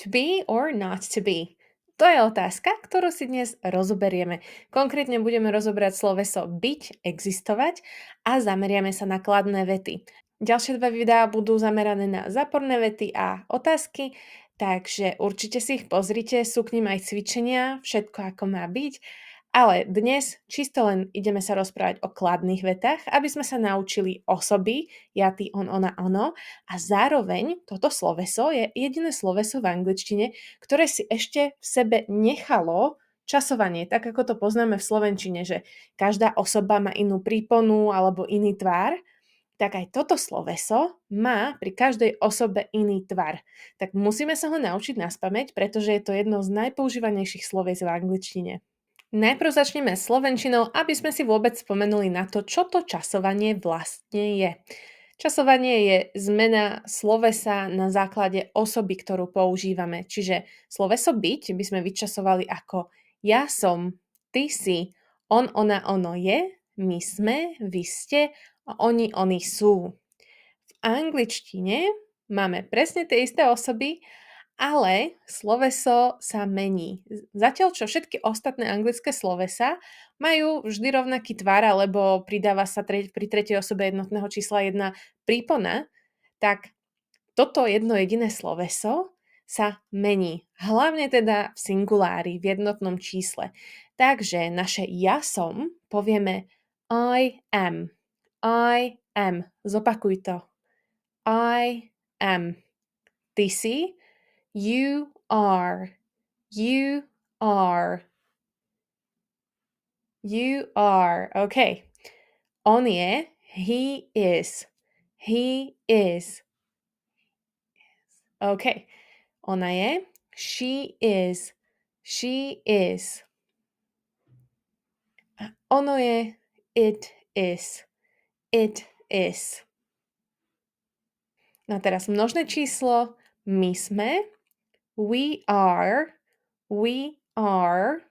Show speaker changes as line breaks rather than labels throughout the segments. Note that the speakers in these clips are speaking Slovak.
to be or not to be? To je otázka, ktorú si dnes rozoberieme. Konkrétne budeme rozoberať sloveso byť, existovať a zameriame sa na kladné vety. Ďalšie 2 videá budú zamerané na záporné vety a otázky, takže určite si ich pozrite, sú k nim aj cvičenia, všetko ako má byť. Ale dnes čisto len ideme sa rozprávať o kladných vetách, aby sme sa naučili osoby, ja, ty, on, ona, ono a zároveň toto sloveso je jediné sloveso v angličtine, ktoré si ešte v sebe nechalo časovanie, tak ako to poznáme v slovenčine, že každá osoba má inú príponu alebo iný tvár, tak aj toto sloveso má pri každej osobe iný tvar. Tak musíme sa ho naučiť naspamäť, pretože je to jedno z najpoužívanejších slovies v angličtine. Najprv začneme slovenčinou, aby sme si vôbec spomenuli na to, čo to časovanie vlastne je. Časovanie je zmena slovesa na základe osoby, ktorú používame. Čiže sloveso byť by sme vyčasovali ako ja som, ty si, on, ona, ono je, my sme, vy ste a oni sú. V angličtine máme presne tie isté osoby, ale sloveso sa mení. Zatiaľ, čo všetky ostatné anglické slovesa majú vždy rovnaký tvar, alebo pridáva sa pri tretej osobe jednotného čísla jedna prípona, tak toto jedno jediné sloveso sa mení. Hlavne teda v singulári, v jednotnom čísle. Takže naše ja som povieme I am. I am. Zopakuj to. I am. Ty si. You are. You are. You are. OK. On je. He is. He is. OK. Ona je. She is. She is. A ono je. It is. It is. No a teraz množné číslo. My sme. We are. We are.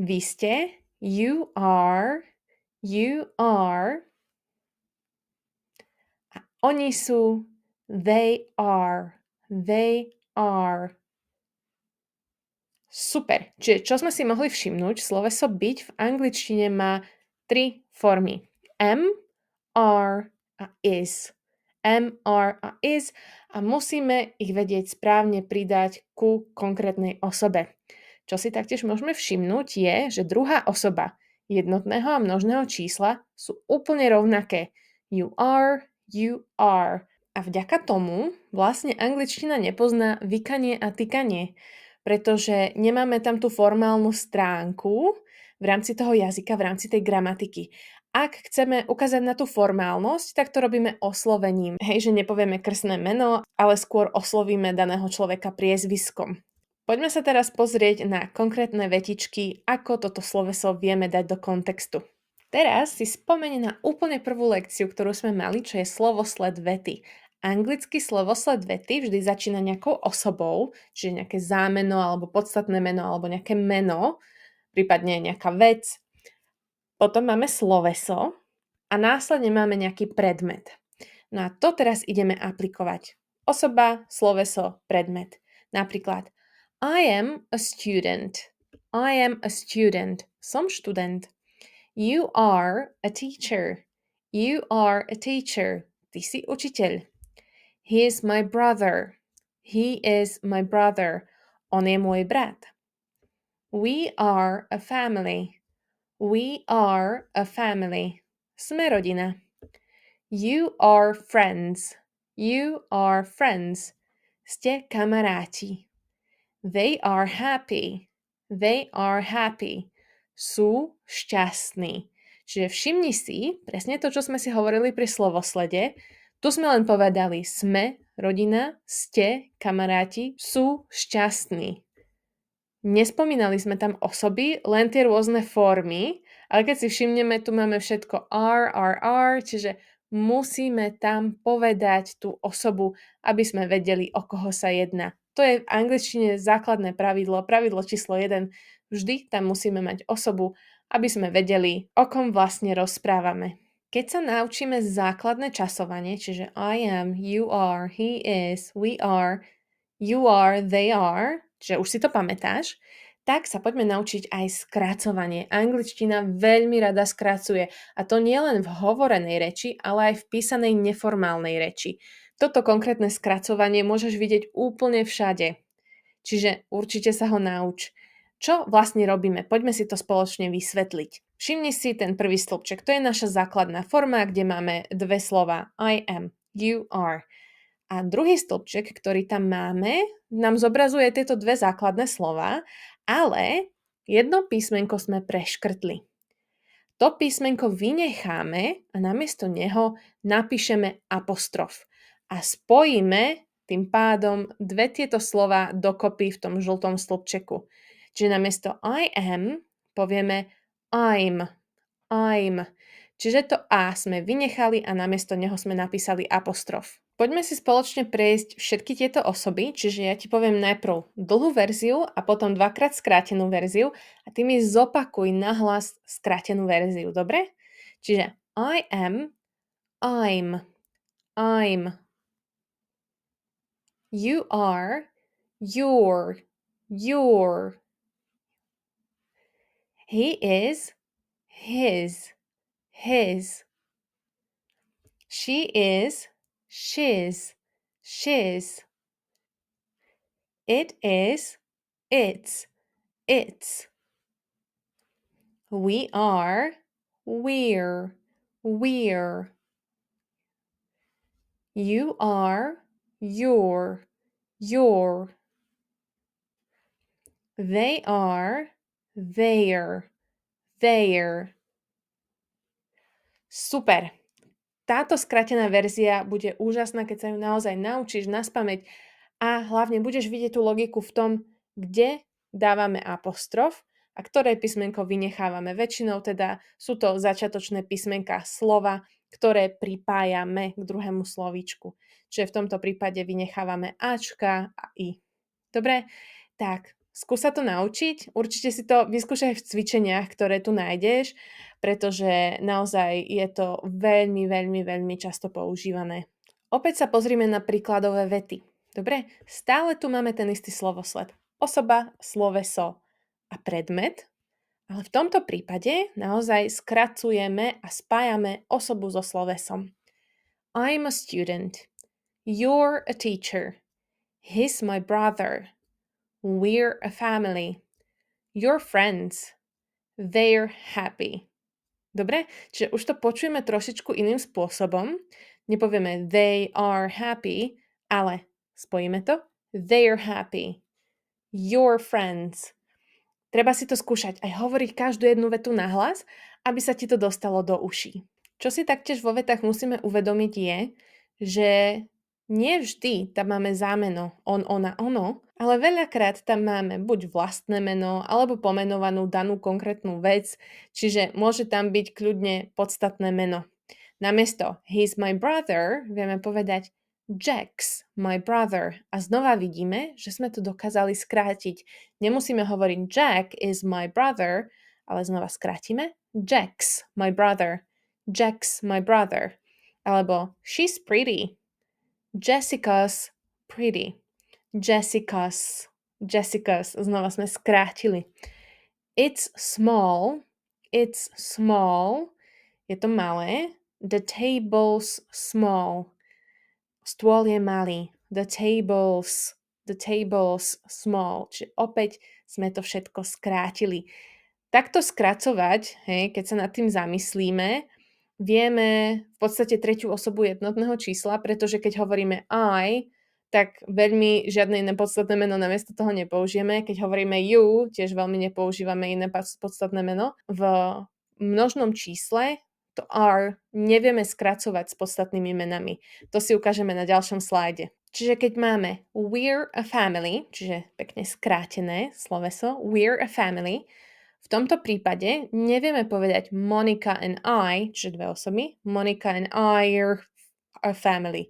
Vy ste. You are. You are. A oni sú. They are. They are. Super. Čiže čo sme si mohli všimnúť, sloveso byť v angličtine má 3 formy. Am, are a is. Am, are a is a musíme ich vedieť správne pridať ku konkrétnej osobe. Čo si taktiež môžeme všimnúť je, že druhá osoba jednotného a množného čísla sú úplne rovnaké. You are, you are. A vďaka tomu vlastne angličtina nepozná vykanie a tykanie, pretože nemáme tam tú formálnu stránku v rámci toho jazyka, v rámci tej gramatiky. Ak chceme ukázať na tú formálnosť, tak to robíme oslovením. Hej, že nepovieme krstné meno, ale skôr oslovíme daného človeka priezviskom. Poďme sa teraz pozrieť na konkrétne vetičky, ako toto sloveso vieme dať do kontextu. Teraz si spomeni na úplne prvú lekciu, ktorú sme mali, čo je slovosled vety. Anglický slovosled vety vždy začína nejakou osobou, čiže nejaké zámeno alebo podstatné meno alebo nejaké meno, prípadne nejaká vec. Potom máme sloveso a následne máme nejaký predmet. No a to teraz ideme aplikovať. Osoba, sloveso, predmet. Napríklad I am a student. I am a student. Som študent. You are a teacher. You are a teacher. Ty si učiteľ. He is my brother. He is my brother. On je môj brat. We are a family. We are a family. Sme rodina. You are friends. You are friends. Ste kamaráti. They are happy. They are happy. Sú šťastní. Čiže všimni si presne to, čo sme si hovorili pri slovoslede. Tu sme len povedali sme, rodina, ste, kamaráti, sú šťastní. Nespomínali sme tam osoby, len tie rôzne formy, ale keď si všimneme, tu máme všetko are, čiže musíme tam povedať tú osobu, aby sme vedeli, o koho sa jedná. To je v angličtine základné pravidlo číslo 1. Vždy tam musíme mať osobu, aby sme vedeli, o kom vlastne rozprávame. Keď sa naučíme základné časovanie, čiže I am, you are, he is, we are, you are, they are, čiže už si to pamätáš, tak sa poďme naučiť aj skracovanie. Angličtina veľmi rada skracuje. A to nie len v hovorenej reči, ale aj v písanej neformálnej reči. Toto konkrétne skracovanie môžeš vidieť úplne všade. Čiže určite sa ho nauč. Čo vlastne robíme? Poďme si to spoločne vysvetliť. Všimni si ten prvý stĺpček. To je naša základná forma, kde máme dve slova I am, you are. A druhý stĺpček, ktorý tam máme, nám zobrazuje tieto dve základné slova, ale jedno písmenko sme preškrtli. To písmenko vynecháme a namiesto neho napíšeme apostrof. A spojíme tým pádom dve tieto slova dokopy v tom žltom stĺpčeku. Čiže namiesto I am povieme I'm. Čiže to A sme vynechali a namiesto neho sme napísali apostrof. Poďme si spoločne prejsť všetky tieto osoby, čiže ja ti poviem najprv dlhú verziu a potom dvakrát skrátenú verziu a ty mi zopakuj nahlas skrátenú verziu, dobre? Čiže I am, I'm. You are, you're. He is, his. She is, she's. It is, its. We are, we're. You are, you're. They are, they're. Super. Táto skratená verzia bude úžasná, keď sa ju naozaj naučíš naspamäť a hlavne budeš vidieť tú logiku v tom, kde dávame apostrof a ktoré písmenko vynechávame. Väčšinou teda sú to začiatočné písmenka slova, ktoré pripájame k druhému slovíčku. Čiže v tomto prípade vynechávame Ačka a I. Dobre? Tak, skús sa to naučiť. Určite si to vyskúšaj v cvičeniach, ktoré tu nájdeš, pretože naozaj je to veľmi často používané. Opäť sa pozrime na príkladové vety. Dobre? Stále tu máme ten istý slovosled. Osoba, sloveso a predmet. Ale v tomto prípade naozaj skracujeme a spájame osobu so slovesom. I'm a student. You're a teacher. He's my brother. We're a family. You're friends. They're happy. Dobre? Čiže už to počujeme trošičku iným spôsobom. Nepovieme they are happy, ale spojíme to. They're happy. Your friends. Treba si to skúšať aj hovoriť každú jednu vetu nahlas, aby sa ti to dostalo do uší. Čo si taktiež vo vetách musíme uvedomiť je, že nie vždy tam máme zámeno on, ona, ono, ale veľakrát tam máme buď vlastné meno, alebo pomenovanú danú konkrétnu vec, čiže môže tam byť kľudne podstatné meno. Namiesto he's my brother vieme povedať Jack's my brother a znova vidíme, že sme to dokázali skrátiť. Nemusíme hovoriť Jack is my brother, ale znova skrátime Jack's my brother. Alebo she's pretty. Jessica's pretty. Jessica's. Znova sme skrátili. It's small. Je to malé. The table's small. Stôl je malý. The table's small. Čiže opäť sme to všetko skrátili. Takto skracovať, keď sa nad tým zamyslíme, vieme v podstate tretiu osobu jednotného čísla, pretože keď hovoríme I, tak veľmi žiadne iné podstatné meno namiesto toho nepoužijeme. Keď hovoríme you, tiež veľmi nepoužívame iné podstatné meno. V množnom čísle to R nevieme skracovať s podstatnými menami. To si ukážeme na ďalšom slajde. Čiže keď máme we're a family, čiže pekne skrátené sloveso, we're a family, v tomto prípade nevieme povedať Monica and I, čiže dve osoby, Monica and I are a family.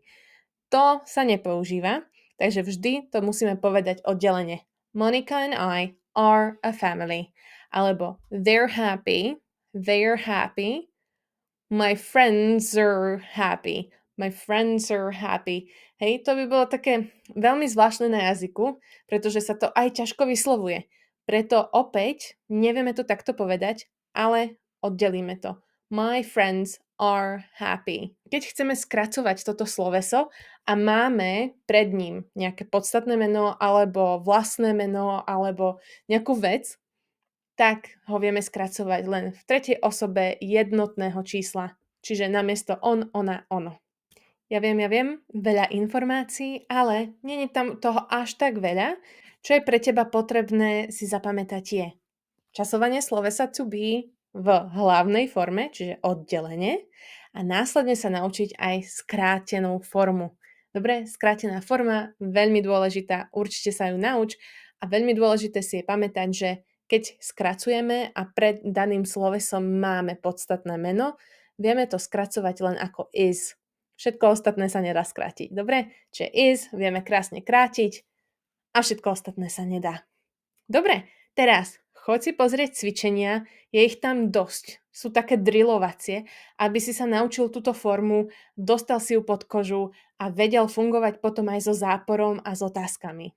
To sa nepoužíva, takže vždy to musíme povedať oddelene. Monica and I are a family. Alebo they're happy, My friends are happy. My friends are happy. Hej, to by bolo také veľmi zvláštne na jazyku, pretože sa to aj ťažko vyslovuje. Preto opäť nevieme to takto povedať, ale oddelíme to. My friends are happy. Keď chceme skracovať toto sloveso a máme pred ním nejaké podstatné meno alebo vlastné meno alebo nejakú vec, tak ho vieme skracovať len v tretej osobe jednotného čísla. Čiže namiesto on, ona, ono. Ja viem, veľa informácií, ale nie je tam toho až tak veľa. Čo je pre teba potrebné si zapamätať je časovanie slovesa to be v hlavnej forme, čiže oddelenie, a následne sa naučiť aj skrátenú formu. Dobre, skrátená forma, veľmi dôležitá, určite sa ju nauč a veľmi dôležité si je pamätať, že keď skracujeme a pred daným slovesom máme podstatné meno, vieme to skracovať len ako is. Všetko ostatné sa nedá skrátiť. Dobre? Čiže is vieme krásne krátiť a všetko ostatné sa nedá. Dobre, teraz choď si pozrieť cvičenia, je ich tam dosť. Sú také drillovacie, aby si sa naučil túto formu, dostal si ju pod kožu a vedel fungovať potom aj so záporom a s otázkami.